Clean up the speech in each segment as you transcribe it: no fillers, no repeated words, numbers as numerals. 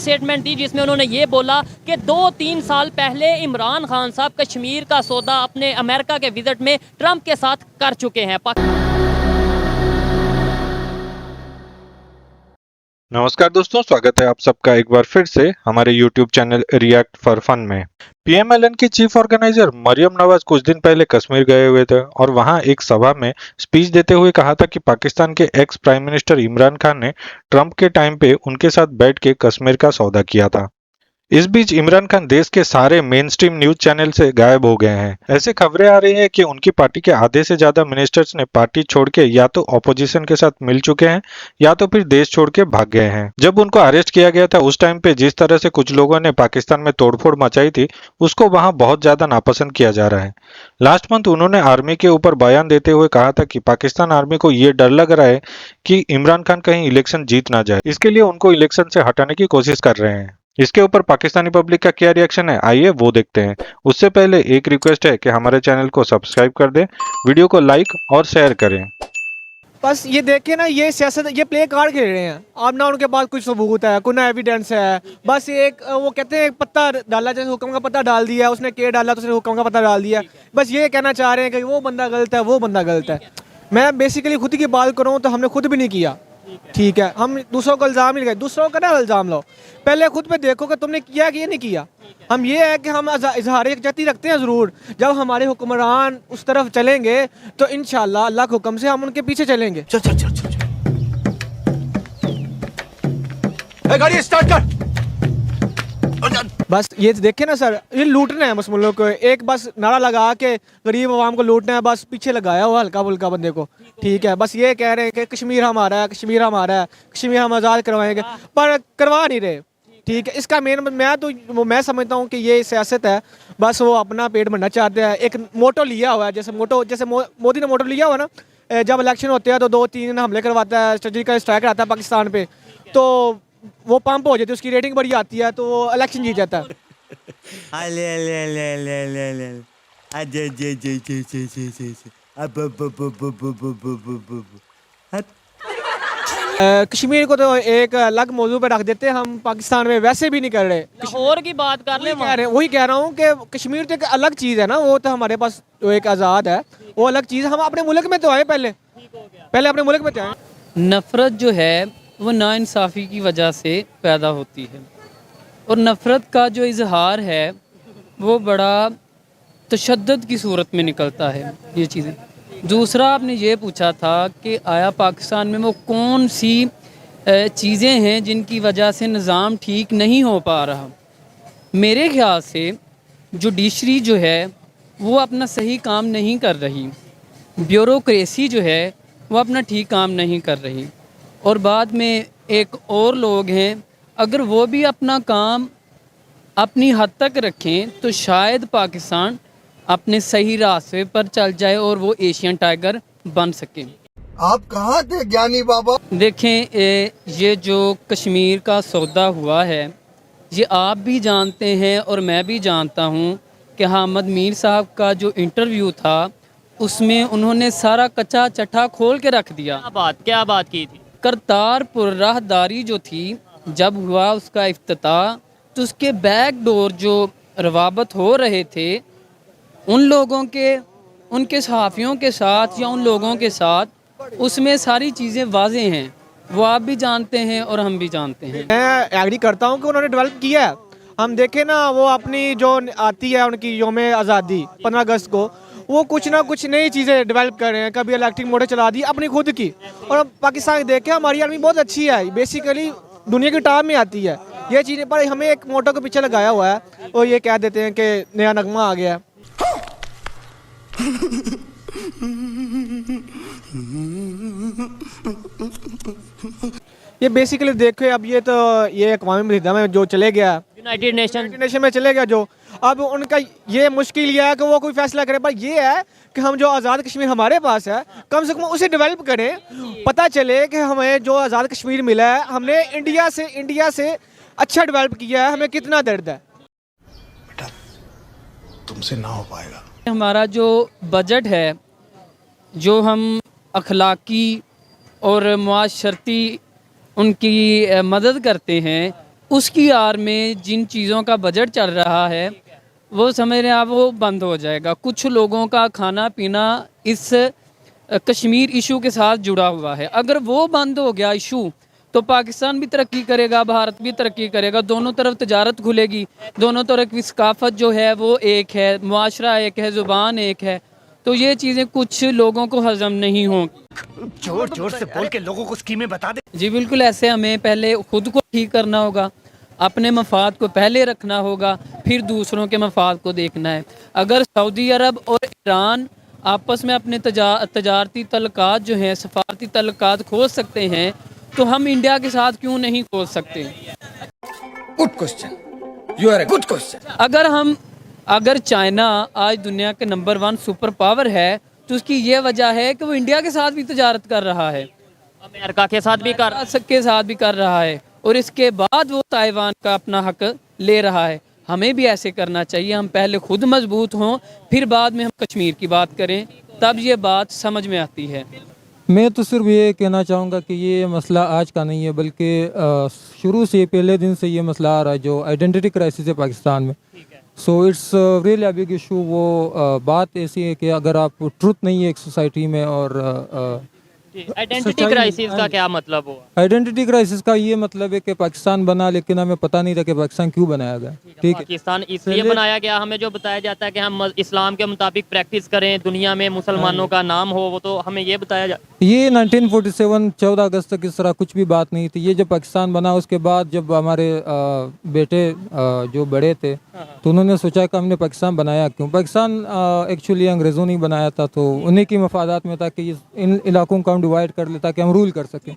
Statement दी जिसमें उन्होंने ये बोला कि 2-3 साल पहले इमरान खान साहब कश्मीर का सौदा अपने अमेरिका के विजिट में ट्रंप के साथ कर चुके हैं। नमस्कार दोस्तों, स्वागत है आप सबका एक बार फिर से हमारे YouTube channel react for fun में। पीएमएलएन की चीफ ऑर्गेनाइजर मरियम नवाज कुछ दिन पहले कश्मीर गए हुए थे और वहां एक सभा में स्पीच देते हुए कहा था कि पाकिस्तान के ex prime minister Imran Khan ने ट्रंप के टाइम पे उनके साथ बैठ के कश्मीर का सौदा किया था। इस बीच इमरान खान देश के सारे मेन स्ट्रीम न्यूज चैनल से गायब हो गए हैं। ऐसे खबरें आ रही हैं कि उनकी पार्टी के आधे से ज्यादा मिनिस्टर्स ने पार्टी छोड़ के या तो ऑपोजिशन के साथ मिल चुके हैं या तो फिर देश छोड़ के भाग गए हैं। जब उनको अरेस्ट किया गया था उस टाइम पे जिस तरह से कुछ लोगों ने पाकिस्तान में तोड़फोड़ मचाई थी उसको वहां बहुत ज्यादा नापसंद किया जा रहा है। लास्ट मंथ उन्होंने आर्मी के ऊपर बयान देते हुए कहा था कि पाकिस्तान आर्मी को ये डर लग रहा है कि इमरान खान कहीं इलेक्शन जीत ना जाए, इसके लिए उनको इलेक्शन से हटाने की कोशिश कर रहे हैं। इसके ऊपर पाकिस्तानी पब्लिक का क्या रिएक्शन है, आइए वो देखते हैं। उससे पहले एक रिक्वेस्ट है कि हमारे चैनल को सब्सक्राइब कर दें, वीडियो को लाइक और शेयर करें। बस ये देखे ना, ये सियासत, ये प्ले कार्ड खेल रहे हैं। अब ना उनके पास कुछ सबूत है, कोई ना एविडेंस है। बस एक वो कहते हैं एक पत्ता डाला, जैसे हुक्म का पत्ता डाल दिया, उसने के डाला तो उसने हुक्म का पत्ता डाल दिया। बस ये कहना चाह रहे हैं कि वो बंदा गलत है, वो बंदा गलत है। मैं बेसिकली खुद की बात करूँ तो हमने खुद भी नहीं किया, ठीक है। हम दूसरों को इल्ज़ाम नहीं लगाए, दूसरों का ना इल्ज़ाम लो, पहले खुद पे देखो कि तुमने किया कि ये नहीं किया। हम ये है कि हम इजहार यकजहती रखते हैं ज़रूर, जब हमारे हुक्मरान उस तरफ चलेंगे तो इंशाल्लाह अल्लाह के हुक्म से हम उनके पीछे चलेंगे। चल चल चल चल गाड़ी स्टार्ट कर। बस ये देखे ना सर, ये लूटना है बस मुल्क को। एक बस नारा लगा के गरीब आवाम को लूटना है, बस पीछे लगाया हुआ हल्का फुल्का बंदे को, ठीक है। बस ये कह रहे हैं कि कश्मीर हमारा है, कश्मीर हमारा है, कश्मीर हम आज़ाद करवाएंगे, पर करवा नहीं रहे, ठीक है। इसका मेन मैं समझता हूँ कि ये सियासत है। बस वो अपना पेट भरना चाहते हैं। एक मोटो लिया हुआ है, जैसे मोदी ने मोटो लिया हुआ ना, जब इलेक्शन होते हैं तो 2-3 हमले करवाता है, सर्जिकल स्ट्राइक आता है पाकिस्तान पे, तो वो पंप हो जाती है, उसकी रेटिंग बड़ी आती है, तो वो इलेक्शन जीत जाता है। कश्मीर को तो एक अलग मौजू पे रख देते हैं, हम पाकिस्तान में वैसे भी नहीं कर रहे। लाहौर की बात कर ले, वही कह रहा हूँ कि कश्मीर तो एक अलग चीज़ है ना, वो तो हमारे पास वो एक आज़ाद है, वो अलग चीज़। हम अपने मुल्क में तो आए, पहले अपने मुल्क में तो आए। नफ़रत जो है वो नाइंसाफ़ी की वजह से पैदा होती है, और नफ़रत का जो इजहार है वो बड़ा तशद्दुद की सूरत में निकलता है ये चीज़ें। दूसरा, आपने ये पूछा था कि आया पाकिस्तान में वो कौन सी चीज़ें हैं जिनकी वजह से निज़ाम ठीक नहीं हो पा रहा। मेरे ख्याल से जुडिशरी जो है वो अपना सही काम नहीं कर रही, ब्यूरोक्रेसी जो है वो अपना ठीक काम नहीं कर रही, और बाद में एक और लोग हैं, अगर वो भी अपना काम अपनी हद तक रखें तो शायद पाकिस्तान अपने सही रास्ते पर चल जाए और वो एशियन टाइगर बन सके। आप कहाँ थे ज्ञानी बाबा? देखें, ये जो कश्मीर का सौदा हुआ है ये आप भी जानते हैं और मैं भी जानता हूँ कि हामिद मीर साहब का जो इंटरव्यू था उसमें उन्होंने सारा कच्चा चट्टा खोल के रख दिया। क्या बात की थी? करतारपुर राहदारी जो थी, जब हुआ उसका इफ्तिताह तो उसके बैक डोर जो रवाबत हो रहे थे उन लोगों के, उनके सहाफ़ियों के साथ या उन लोगों के साथ, उसमें सारी चीज़ें वाज़े हैं, वो आप भी जानते हैं और हम भी जानते हैं। मैं एग्री करता हूँ कि उन्होंने डेवलप किया है। हम देखें ना, वो अपनी जो आती है उनकी योम आज़ादी 15 अगस्त को, वो कुछ ना कुछ नई चीज़ें डेवलप कर रहे हैं। कभी इलेक्ट्रिक मोटर चला दी अपनी खुद की, और पाकिस्तान देखें हमारी आर्मी बहुत अच्छी है, बेसिकली दुनिया की टॉप में आती है ये चीज़ें। पर हमें एक मोटो के पीछे लगाया हुआ है, और ये कह देते हैं कि नया नगमा आ गया है। ये बेसिकली देखो, अब ये तो ये अक़वाम मुत्तहिदा में जो चले गया, यूनाइटेड नेशन में चले गया जो, अब उनका ये मुश्किल ये है कि वो कोई फैसला करे। पर ये है कि हम जो आज़ाद कश्मीर हमारे पास है, कम से कम उसे डेवलप करें। पता चले कि हमें जो आज़ाद कश्मीर मिला है, हमने इंडिया से अच्छा डेवलप किया है, हमें कितना दर्द है। बेटा तुमसे ना हो पाएगा। हमारा जो बजट है, जो हम अखलाकी और मुआशरती उनकी मदद करते हैं, उसकी आड़ में जिन चीज़ों का बजट चल रहा है वो समझ रहे हैं आप, वो बंद हो जाएगा। कुछ लोगों का खाना पीना इस कश्मीर इशू के साथ जुड़ा हुआ है। अगर वो बंद हो गया इशू तो पाकिस्तान भी तरक्की करेगा, भारत भी तरक्की करेगा, दोनों तरफ तजारत खुलेगी, दोनों तरफ की सकाफत जो है वो एक है, मुआशरा एक है, ज़ुबान एक है। तो ये चीज़ें कुछ लोगों को हजम नहीं होंगी। जोर जोर से बोल के लोगों को स्कीमें बता दे। जी बिल्कुल, ऐसे हमें पहले खुद को ठीक करना होगा, अपने मफाद को पहले रखना होगा, फिर दूसरों के मफाद को देखना है। अगर सऊदी अरब और ईरान आपस में अपने तजारती तल्लुकात जो हैं, सफारती तल्लुकात खोल सकते हैं, तो हम इंडिया के साथ क्यों नहीं खोल सकते? Good question, you are a good question. अगर चाइना आज दुनिया के नंबर 1 सुपर पावर है तो उसकी ये वजह है कि वो इंडिया के साथ भी तजारत कर रहा है, अमेरिका के साथ भी कर रहा है, और इसके बाद वो ताइवान का अपना हक ले रहा है। हमें भी ऐसे करना चाहिए। हम पहले खुद मजबूत हों, फिर बाद में हम कश्मीर की बात करें, तब ये बात समझ में आती है। मैं तो सिर्फ ये कहना चाहूँगा कि ये मसला आज का नहीं है, बल्कि शुरू से पहले दिन से ये मसला आ रहा है जो आइडेंटिटी क्राइसिस है पाकिस्तान में। So it's really a big issue. वो बात ऐसी है कि अगर आप ट्रुथ नहीं है एक सोसाइटी में, और आइडेंटिटी क्राइसिस का क्या मतलब हुआ? आइडेंटिटी क्राइसिस का ये मतलब है कि पाकिस्तान बना, लेकिन हमें पता नहीं था कि पाकिस्तान क्यों बनाया गया। ठीक है, पाकिस्तान इसलिए बनाया गया, हमें जो बताया जाता है कि हम इस्लाम के मुताबिक प्रैक्टिस करें, दुनिया में मुसलमानों का नाम हो, वो तो हमें ये बताया जाता। ये 1947 14 अगस्त तक इस तरह कुछ भी बात नहीं थी। ये जब पाकिस्तान बना उसके बाद जब हमारे बेटे जो बड़े थे तो उन्होंने सोचा कि हमने पाकिस्तान बनाया क्यों। पाकिस्तान एक्चुअली अंग्रेज़ों ने बनाया था, तो उन्हीं की मफादात में था कि इन इलाकों को हम डिवाइड कर ले ताकि हम रूल कर सकें।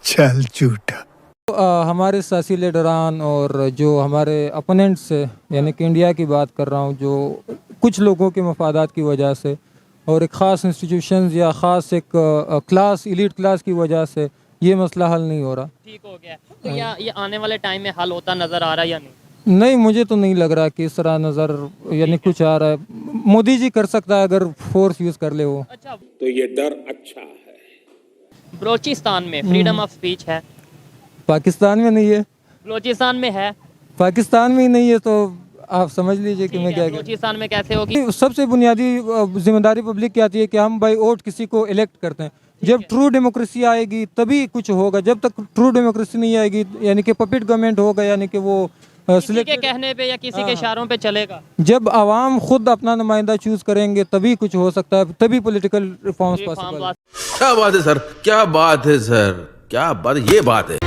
चल झूठा। हमारे सियासी लीडरान और जो हमारे अपोनेंट्स है, यानी कि इंडिया की बात कर रहा हूँ, जो कुछ लोगों के मफादात की वजह से और एक ख़ास इंस्टीट्यूशंस या ख़ास एक क्लास, एलीट क्लास की वजह से ये मसला हल नहीं हो रहा। ठीक हो गया तो ये आने वाले टाइम में हल होता नज़र आ रहा है या नहीं? नहीं, मुझे तो नहीं लग रहा कि इस तरह नज़र यानी कुछ आ रहा है। मोदी जी कर सकता है अगर फोर्स यूज़ कर ले वो। अच्छा, तो ये डर अच्छा है। बलोचिस्तान में फ्रीडम ऑफ स्पीच है, पाकिस्तान में नहीं है। बलोचिस्तान में है, पाकिस्तान में ही नहीं है, तो आप समझ लीजिए कि मैं क्या कहूँ। बलोचिस्तान में कैसे होगी? सबसे बुनियादी जिम्मेदारी पब्लिक की आती है कि हम बाई वोट किसी को इलेक्ट करते हैं। जब ट्रू डेमोक्रेसी आएगी तभी कुछ होगा। जब तक ट्रू डेमोक्रेसी नहीं आएगी, यानी कि पपेट गवर्नमेंट होगा, यानी कि वो किसी के कहने पे या किसी के इशारों पे चलेगा। जब आवाम खुद अपना नुमाइंदा चूज करेंगे तभी कुछ हो सकता है, तभी पॉलिटिकल रिफॉर्म्स पॉसिबल। क्या बात है सर, क्या बात है सर, क्या बात, ये बात है।